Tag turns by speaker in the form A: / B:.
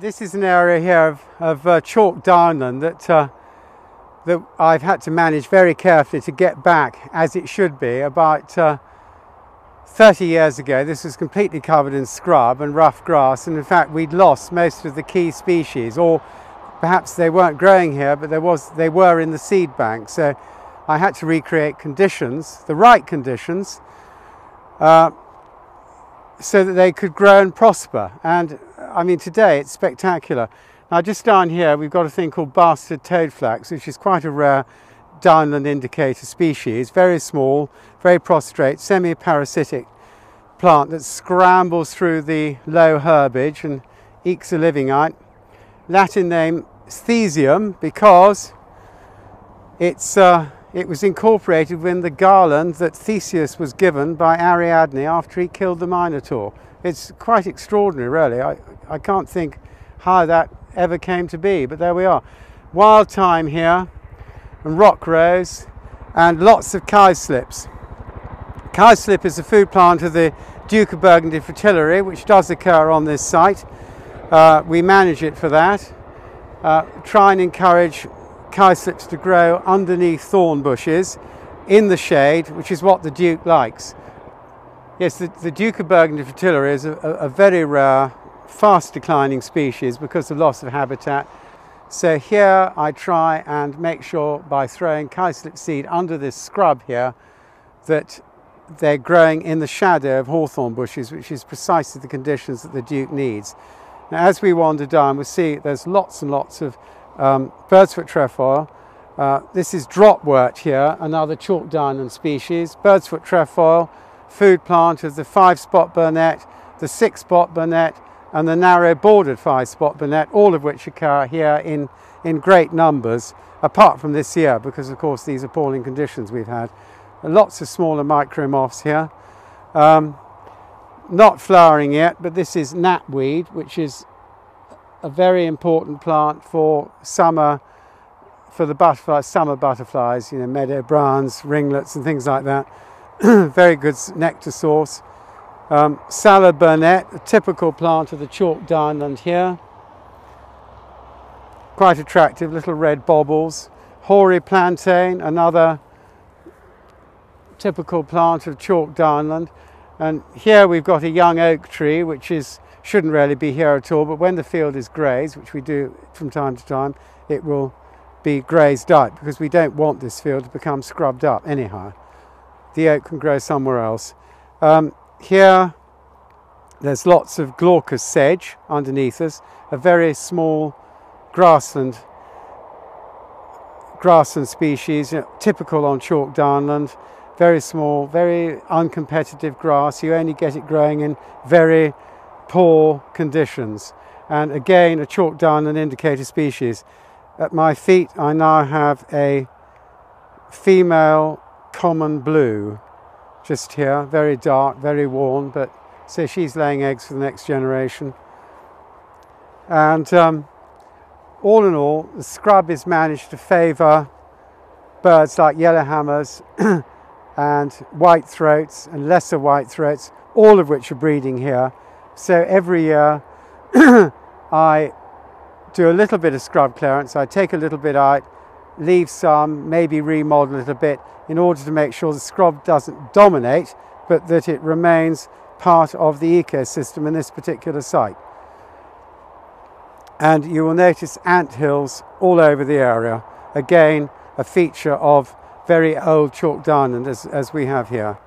A: This is an area here of chalk downland that I've had to manage very carefully to get back as it should be. About 30 years ago, this was completely covered in scrub and rough grass, and in fact we'd lost most of the key species, or perhaps they weren't growing here, but they were in the seed bank. So I had to recreate conditions, the right conditions, so that they could grow and prosper. And I mean, today it's spectacular. Now just down here we've got a thing called bastard toadflax, which is quite a rare downland indicator species, very small, very prostrate, semi-parasitic plant that scrambles through the low herbage and ekes a living out. Latin name Thesium, because it was incorporated in the garland that Theseus was given by Ariadne after he killed the Minotaur. It's quite extraordinary, really. I can't think how that ever came to be, but there we are. Wild thyme here, and rock rose, and lots of cowslips. Cowslip is a food plant of the Duke of Burgundy fritillary, which does occur on this site. We manage it for that. Try and encourage cowslips to grow underneath thorn bushes in the shade, which is what the Duke likes. Yes, the Duke of Burgundy fritillary is a very rare, fast declining species because of loss of habitat. So here I try and make sure by throwing cowslip seed under this scrub here that they're growing in the shadow of hawthorn bushes, which is precisely the conditions that the Duke needs. Now as we wander down, we'll see there's lots and lots of Birdsfoot Trefoil. This is dropwort here, another chalk downland species. Birdsfoot Trefoil, food plant of the 5-spot burnet, the 6-spot burnet, and the narrow bordered 5-spot burnet, all of which occur here in great numbers, apart from this year, because of course these appalling conditions we've had. Lots of smaller micromoths here. Not flowering yet, but this is knapweed, which is a very important plant for summer, for the butterflies, summer butterflies, you know, meadow browns, ringlets and things like that. Very good nectar source. Salad burnet, a typical plant of the chalk downland here. Quite attractive, little red baubles. Hoary plantain, another typical plant of chalk downland. And here we've got a young oak tree, which shouldn't really be here at all, but when the field is grazed, which we do from time to time, it will be grazed out, because we don't want this field to become scrubbed up anyhow. The oak can grow somewhere else. Here there's lots of glaucous sedge underneath us, a very small grassland species, you know, typical on chalk downland. Very small, very uncompetitive grass. You only get it growing in very poor conditions. And again, a chalk downland indicator species. At my feet I now have a female common blue, just here, very dark, very worn, but so she's laying eggs for the next generation. And all in all, the scrub is managed to favour birds like yellowhammers and white throats and lesser white throats, all of which are breeding here. So every year I do a little bit of scrub clearance. I take a little bit out, leave some, maybe remodel it a bit, in order to make sure the scrub doesn't dominate, but that it remains part of the ecosystem in this particular site. And you will notice ant hills all over the area. Again, a feature of very old chalk downland as we have here.